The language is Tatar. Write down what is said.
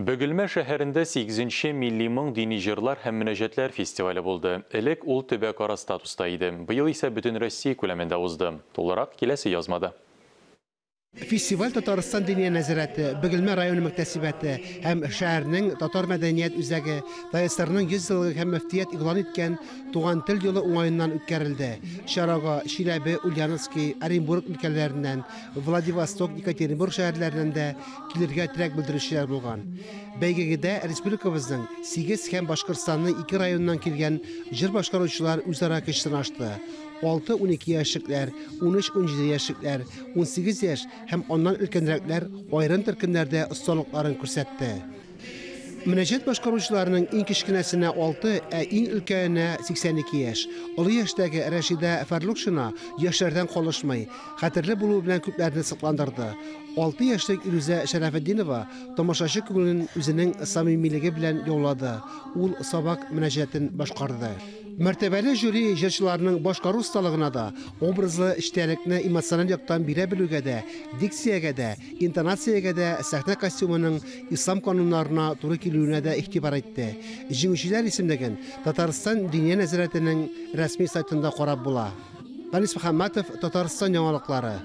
Бөгілме шәһәрендә 8-нче милли моң дини җырлар һәм мөнәҗәтләр фестивале булды. Элек ул төбәкара статуста иде. Быел исә бөтен Россия күләмендә узды. Тулырак киләсе язмада. Фестиваль Татарстан дини нәзарәте, Бөгелмә районы мәктәсибәте һәм шәһәрнең татар мәдәният үзәге ТСРның 100 еллыгы һәм мөфтият игълан иткән туган тел елы уңаеннан үткәрелде. Чарага Чиләбе, Ульяновский, Оренбург өлкәләреннән, Владивосток, Екатеринбург шәһәрләреннән дә килергә теләк белдерүчеләр булган. Бәйгегедә республикабызның 8 һәм Башкортстанның 2 районыннан килгән җыр башкаручылар үзара көч сынашты. 6-12 яшьлекләр, 13-17 яшьлекләр, 18 яшь һәм оннан өлкәнрәкләр аерым төркемнәрдә осталыкларын күрсәтте. Мөнәҗәт башкаручыларының иң кечкенәсенә 6, иң өлкәненә 82 яшь. Олы яшьтәге Рәшидә Фәрлукшина яшьләрдән калышмый, хәтерле булу белән күпләрне сокландырды. 6 яшьлек Ирүзә Шәрәфетдинова тамашачы күңелен үзенең самимилеге белән яулады. Ул сабак мөнәҗәтен башкарды. Мәртәбәле жюри җырчыларның башкару осталыгына да, образлы эштәлекне эмоциональ яктан бирә белүгә дә, дикциягә дә, интонациягә дә, сәхнә костюмының ислам кануннарына туры килүенә дә игътибар итте. Җиңүчеләр исемлеген Татарстан дини нәзарәтенең рәсми сайтында карап була. Фәнис Мөхәммәтов, Татарстан яңалыклары.